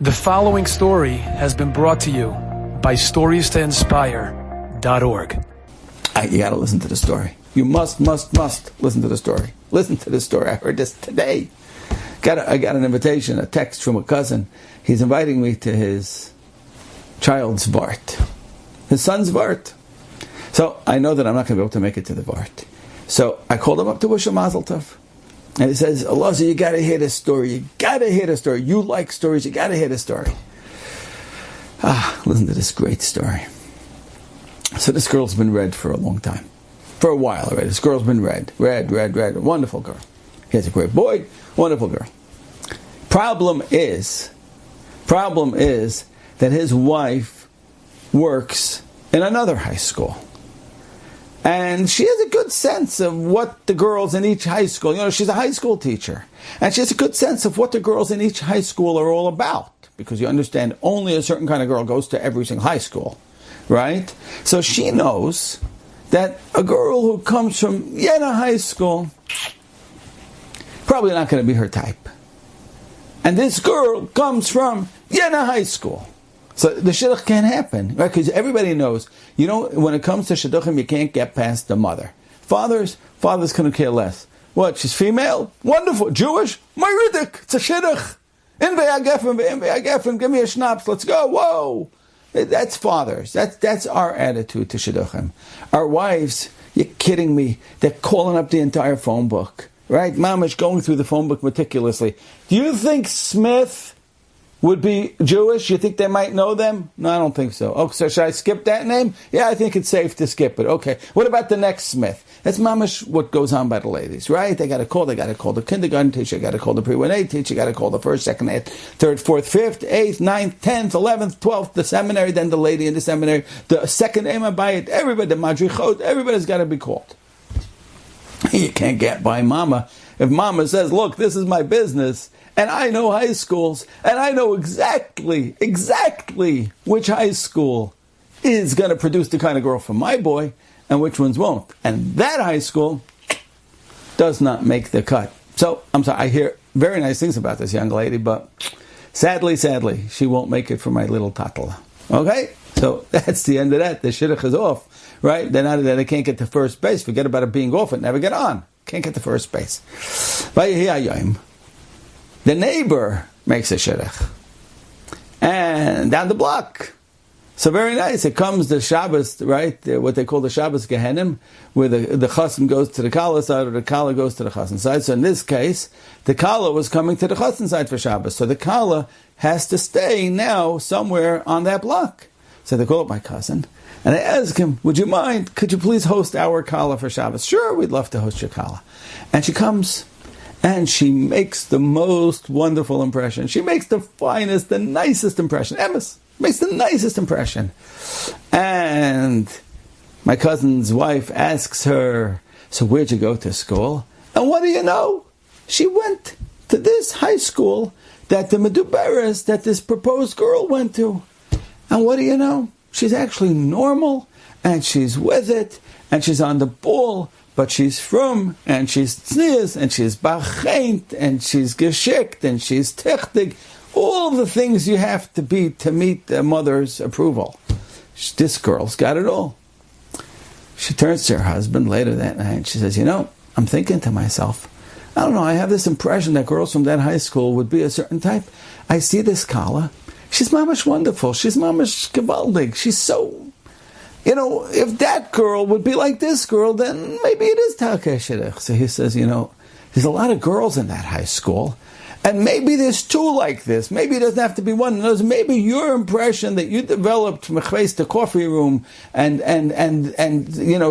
The following story has been brought to you by StoriesToInspire.org. You got to listen to the story. You must listen to the story. Listen to the story. I heard this today. I got an invitation, a text from a cousin. He's inviting me to his child's Vart, his son's Vart. So I know that I'm not going to be able to make it to the Vart. So I called him up to wish him Mazel Tov. And he says, Elazar, you got to hear this story. You got to hear the story. You like stories. You got to hear the story. Listen to this great story. So this girl's been read for a long time. For a while already. This girl's been read. Wonderful girl. He has a great boy. Wonderful girl. Problem is that his wife works in another high school. And she has a good sense of what the girls in each high school, she's a high school teacher. And she has a good sense of what the girls in each high school are all about. Because you understand, only a certain kind of girl goes to every single high school. Right? So she knows that a girl who comes from Yena High School, probably not going to be her type. And this girl comes from Yena High School. So the shidduch can't happen, right? Because everybody knows, when it comes to shidduchim, you can't get past the mother. Fathers couldn't care less. What? She's female? Wonderful. Jewish? Mayridik. It's a shidduch. In ve'agefen, give me a schnapps. Let's go. Whoa. That's fathers. That's our attitude to shidduchim. Our wives, you're kidding me. They're calling up the entire phone book, right? Mama's going through the phone book meticulously. Do you think Smith would be Jewish? You think they might know them? No, I don't think so. Oh, so should I skip that name? Yeah, I think it's safe to skip it. Okay. What about the next Smith? That's mamash what goes on by the ladies, right? They got to call the kindergarten teacher, got to call the pre-1A teacher, got to call the first, second, third, fourth, fifth, eighth, ninth, 10th, 11th, 12th, the seminary, then the lady in the seminary, the second Ema Bayit, everybody, the madrichot, everybody's got to be called. You can't get by mama. If mama says, look, this is my business, and I know high schools, and I know exactly which high school is going to produce the kind of girl for my boy, and which ones won't. And that high school does not make the cut. So, I'm sorry, I hear very nice things about this young lady, but sadly, she won't make it for my little tatala. Okay? So, that's the end of that. The shidduch is off, right? They can't get to first base. Forget about it being off. It never get on. Can't get to first base. The neighbor makes a shidduch. And down the block. So very nice. It comes the Shabbos, right? What they call the Shabbos Gehenim, where the chassan goes to the kala side or the kala goes to the chassan side. So in this case, the kala was coming to the chassan side for Shabbos. So the kala has to stay now somewhere on that block. So they call up my cousin. And I ask him, would you mind? Could you please host our kala for Shabbos? Sure, we'd love to host your kala. And she comes. And she makes the most wonderful impression. She makes the finest, the nicest impression. Emes makes the nicest impression. And my cousin's wife asks her, so where'd you go to school? And what do you know? She went to this high school that the meduberes, that this proposed girl went to. And what do you know? She's actually normal, and she's with it, and she's on the ball. But she's frum, and she's tznius, and she's bacheint, and she's geschickt, and she's techtig. All the things you have to be to meet the mother's approval. This girl's got it all. She turns to her husband later that night, and she says, I'm thinking to myself, I don't know, I have this impression that girls from that high school would be a certain type. I see this kala. She's mamash wonderful. She's mamash gewaldig. She's so... if that girl would be like this girl, then maybe it is Takei Shidduch. So he says, there's a lot of girls in that high school, and maybe there's two like this. Maybe it doesn't have to be one. Maybe your impression that you developed from the coffee room and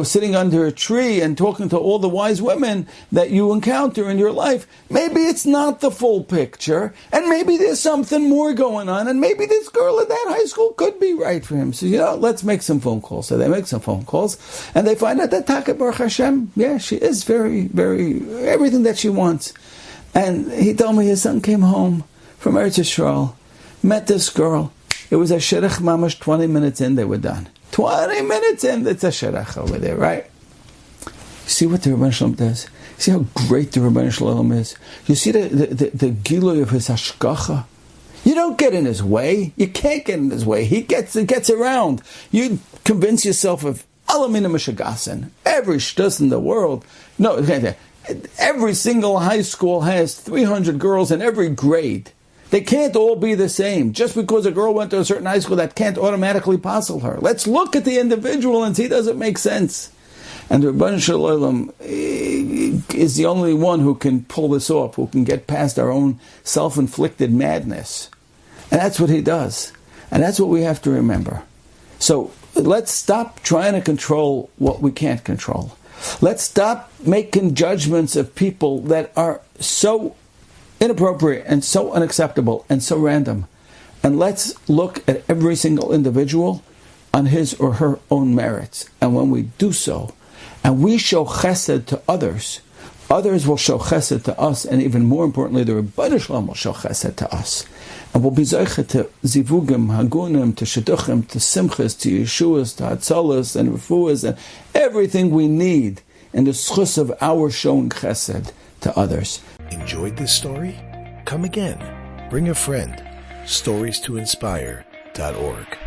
sitting under a tree and talking to all the wise women that you encounter in your life, maybe it's not the full picture, and maybe there's something more going on, and maybe this girl at that high school could be right for him. So, let's make some phone calls. So they make some phone calls, and they find out that Taka Baruch Hashem, she is very, very, everything that she wants. And he told me his son came home from Eretz Yisrael, met this girl. It was a shidduch mamash, 20 minutes in, they were done. 20 minutes in, it's a shidduch over there, right? You see what the Rebbeinu Shalom does? See how great the Rebbeinu Shalom is? You see the gilui of his hashgacha? You don't get in his way. You can't get in his way. He gets around. You convince yourself of Alamina Mishagasan. Every shtus in the world. No, every single high school has 300 girls in every grade. They can't all be the same. Just because a girl went to a certain high school, that can't automatically passel her. Let's look at the individual and see, does it make sense? And the Rebbeinu Shalom is the only one who can pull this off, who can get past our own self-inflicted madness. And that's what he does. And that's what we have to remember. So let's stop trying to control what we can't control. Let's stop making judgments of people that are so inappropriate and so unacceptable and so random. And let's look at every single individual on his or her own merits. And when we do so, and we show chesed to others, others will show chesed to us, and even more importantly, the Rebbeinu Shalom will show chesed to us. And we'll be zeicha to zivugim, hagunim, to shidduchim, to simchas, to yeshuas, to hatzalas, and refuas, and everything we need in the schus of our showing chesed to others. Enjoyed this story? Come again. Bring a friend. StoriesToInspire.org